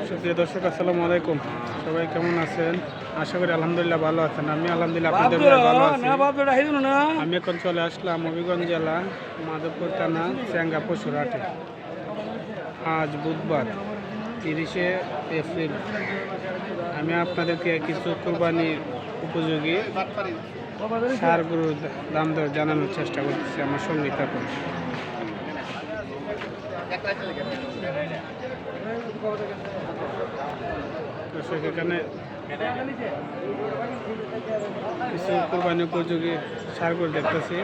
সুপ্রিয় দর্শক, আসসালামু আলাইকুম। সবাই কেমন আছেন? আশা করি আলহামদুলিল্লাহ ভালো আছেন। আমি আলহামদুলিল্লাহ আপনাদের ভালো আছি। আমি এখন চলে আসলাম হবিগঞ্জ জেলা মাধবপুর থানা চেঙ্গা পশুর হাটে। আজ বুধবার 30শে এপ্রিল। আমি আপনাদেরকে কিছু কোরবানির উপযোগী ষাঁড় গরুর দাম দর জানানোর চেষ্টা করতেছি। আমার সঙ্গে থাকুন। দর্শক, এখানে কিছু কোরবানি উপযোগী ষাঁড় গরু দেখতেছি।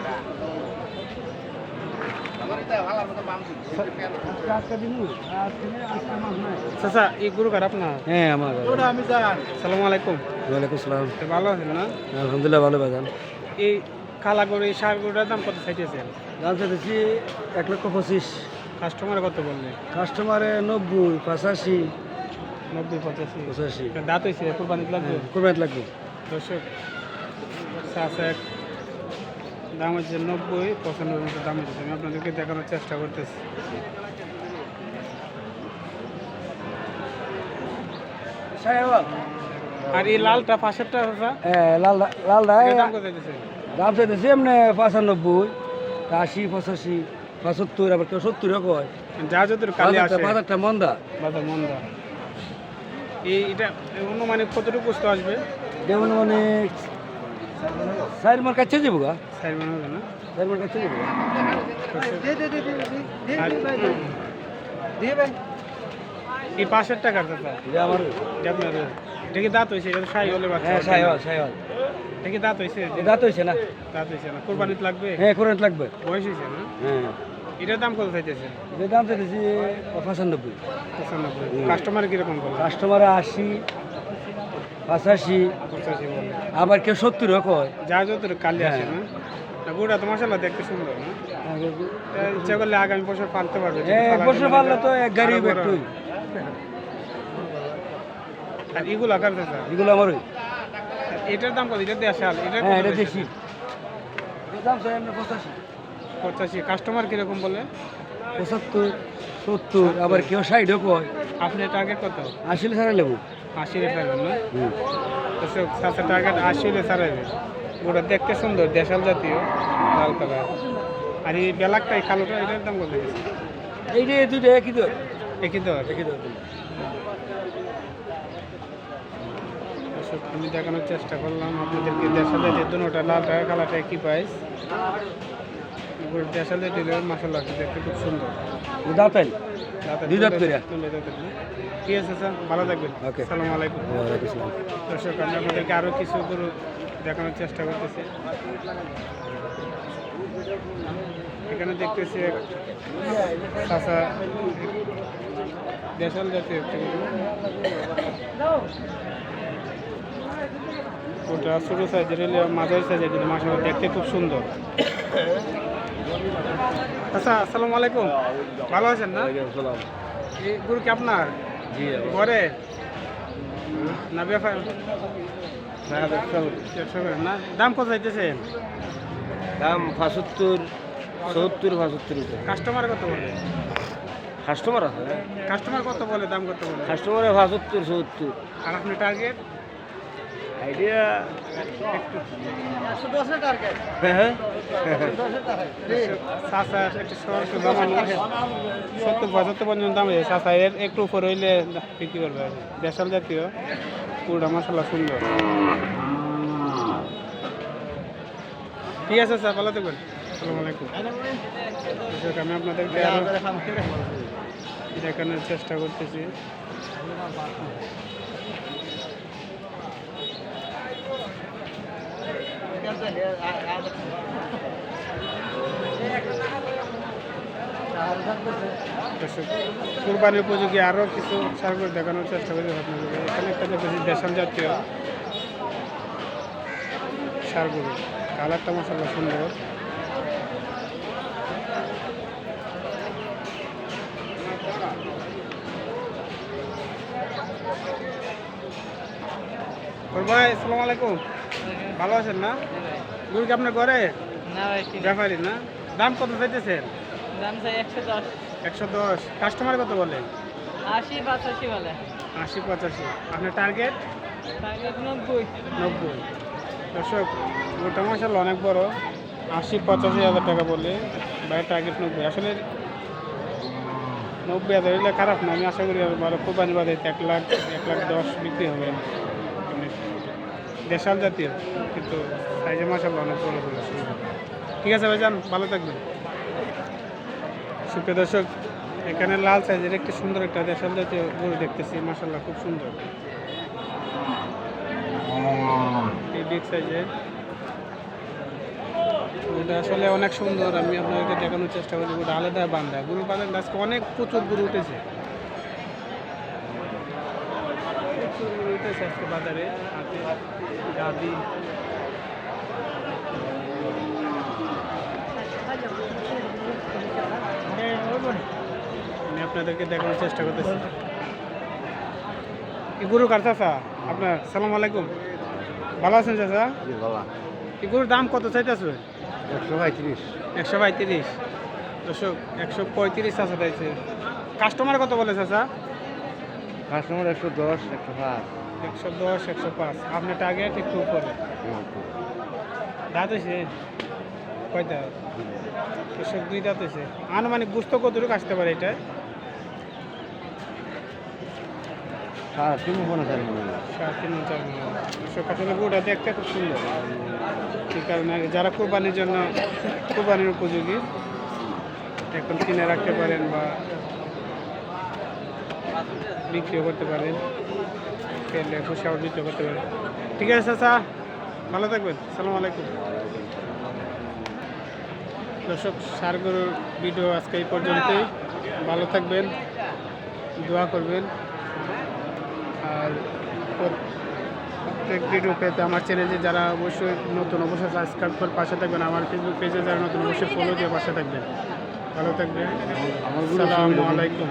চাচা, এই গরু কার আপনার? হ্যাঁ আমার সালামু আলাইকুম। ওয়ালাইকুম আসসালাম। ভালো আছেন না? আলহামদুলিল্লাহ ভালো বাজান। এই কালা গরু, এই ষাঁড় গরুটার দাম কত চাইতেছেন? দাম চাইতেছি 1,25,000। কাস্টমারে কত বললে? কাস্টমারে 90, 85, 90, 85। 85 দাঁত হয়েছে কোরবানি লাগবে। কোরবানি লাগবে। দর্শক, চাচা দাম হচ্ছে 90, 95 মতো দাম হচ্ছে। আমি আপনাদেরকে দেখানোর চেষ্টা করতেছি। আর এই লালটা পাশেরটা চাচা, হ্যাঁ লালটা এটার দাম কত চাইতেছে? দাম চাইতেছি এমনি 95, 80, 85, 75, আবার কেউ 70 কয়। যা যত কালি আসে বাজারটা মন্দা। বাজার মন্দা। এটা অনুমানিক কতটুকু বস্তু আসবে? যেমন মানে 4 মার কাছে যাবো গা, 4 মণ হবে না? 4 মার কাছে যাবো। এই পাশের টাকার দাদা আমার আপনার এটা কি দাঁত হয়েছে? এটা তো সাই হলে বাচ্চা। হ্যাঁ সাইওয়াল এটা কি দাঁত হয়েছে? দাঁত হয়েছে না? দাঁত হয়েছে না? কোরবানিতে লাগবে? হ্যাঁ কোরবানি লাগবে। বয়স হয়েছে না? হ্যাঁ এটার দাম কত চাইতেছে? যে দাম চাইতেছি 95। 95। কাস্টমার কিরকম বলে? কাস্টমার 80, 85, 85 বলে। আবার কেউ 70 কয়। যা যত কালি আসে না? না, গোটা তো মাসাল্লাহ দেখতে সুন্দর না? এটা ইচ্ছা করলে আগামী বছর পালতে পারবে। হ্যাঁ বছর পারলে তো এক গাড়ি আরো বড়। একটু। আর এগুলো কার চাচা? এগুলো আমারই। এটার দাম কত? এটা দেশাল। হ্যাঁ এটা দেশি। এর দাম চাই আমরা 85, 85। কাস্টমার কিরকম বলে? 75, 70, আবার কেউ 60 কয়। আপনি টার্গেট কত? 80 ছাড়া লেবু। 80 ছাড়বেন না? দর্শক, চাচা টার্গেট 80 ছাড়াবে। গোটা দেখতে সুন্দর, দেশাল জাতীয়, লাল কালার। আর এই ব্ল্যাকটা, এই কালোটা, এটার দাম কত? এই যে দুইটা একই তো। একই তো। একই তো। দর্শক, আমি দেখানোর চেষ্টা করলাম আপনাদেরকে দেশাল জাতীয় দুটোটা, লালটা কালারটা একই প্রাইস। দেশাল জাতীয় মাসাল্লাহ দেখতে খুব সুন্দর। দাঁতাই। দুই দাঁত করে। ঠিক আছে স্যার, ভালো থাকবেন। ওকে। আসসালামু আলাইকুম। ওয়ালাইকুম আসসালাম। দর্শক, আমি আপনাদেরকে আরও কিছু গরু দেখানোর চেষ্টা করতেছি। এখানে দেখতেছি এক চাচা দেশাল জাতীয় একটি গরু। ওটা ছোটো সাইজের হলে মাঝারি সাইজের, কিন্তু মাসাল্লাহ দেখতে খুব সুন্দর। আচ্ছা, আসসালামু আলাইকুম। ভালো আছেন না? এই গরু কি আপনার জি ঘরে না ব্যাপার? না, দাম কত চাইতেছেন? দাম 75, 70, 75। কাস্টমার কত বলে? কাস্টমার আছে? কাস্টমার কত বলে? দাম কত বলে? কাস্টমারে 75, 70। আর আপনি টার্গেট? আইডিয়া একটু হ্যাঁ চাষা একটু সরষে দাম 70-75 পর্যন্ত দাম হয়েছে। চাষা এর একটু উপর হইলে বিক্রি করবে। দেশাল জাতীয়, পুরোটা মশলা সুন্দর। ঠিক আছে স্যার, ভালো থাকবেন। আসসালামু আলাইকুম। আমি আপনাদেরকে আরো দেখানোর চেষ্টা করতেছি। কুরবানি উপযোগী আরও কিছু ষাঁড় গরু দেখানোর চেষ্টা করি আপনাদের। এখানে একটা দেখেছি দেশাল জাতীয় ষাঁড় গরু, কালারটা মাশাআল্লাহ সুন্দর। ভাই, আসসালামু আলাইকুম। ভালো আছেন না? গরু কি আপনার ঘরে? না ভাই, ব্যাপারী না? দাম কত চাইতেছেন? দাম চাই 110। 110। কাস্টমার কত বলে? 80-85 বলে 80-85। আপনার টার্গেট টার্গেট 90 90। দর্শক গোটা মাসাল অনেক বড়, 80-85 হাজার টাকা বললে ভাই টার্গেট 90। আসলে 90,000 হলে খারাপ না, আমি আশা করি ভালো কোরবানি বাদে 1,10,000 বিক্রি হবে। এমনি দেশাল জাতীয় কিন্তু সাইজে মাসাল অনেক বড় বড়। ঠিক আছে ভাইজান, ভালো থাকবেন। সুপ্রিয় দর্শক, এখানে লাল সাইজের একটি সুন্দর একটা দেশাল জাতীয় গরু দেখতেছি, মাসাল্লাহ খুব সুন্দর। এই বিগ সাইজের গরুটা আসলে অনেক সুন্দর। আমি আপনাদেরকে দেখানোর চেষ্টা করি। গরুটা আলাদা বান্ধা, গরু বাঁধার আজকে অনেক প্রচুর গরু উঠেছে, প্রচুর গরু উঠেছে আজকে বাজারে। হাতে গাদি আমি আপনাদেরকে দেখানোর চেষ্টা করতেছি। এই গরু কার চাচা আপনার? সালাম আলাইকুম, ভালো আছেন চাচা? এই গরুর দাম কত চাইতেছে? 135। দর্শক 135 চাচা চাইছে। কাস্টমার কত বলে চাচা? কাস্টমার 110, 105। 110, 105। আপনার টার্গেট একটু উপরে। দাঁত হয়েছে কয়টা? দর্শক 2 দাঁত হয়েছে। আনুমানিক বুঝতে কতটুকু আসতে পারে এটা? 3.5-4 দর্শক আসলে গরুটা দেখতে খুব সুন্দর, এই কারণে যারা কোরবানির জন্য কোরবানির উপযোগী এখন কিনে রাখতে পারেন বা বিক্রিও করতে পারেন, খেলে খুশাও বিক্রি করতে পারেন। ঠিক আছে চাচা, ভালো থাকবেন। আসসালামু আলাইকুম। দর্শক, ষাঁড় গরুর ভিডিও আজকে এই পর্যন্তই। ভালো থাকবেন, দোয়া করবেন। আর প্রত্যেক ভিডিও পেতে আমার চ্যানেলে যারা অবশ্যই নতুন অবশ্যই সাবস্ক্রাইব করে পাশে থাকবেন। আমার ফেসবুক পেজে যারা নতুন অবশ্যই ফলো দিয়ে পাশে থাকবেন। ভালো থাকবেন। আসসালামু আলাইকুম।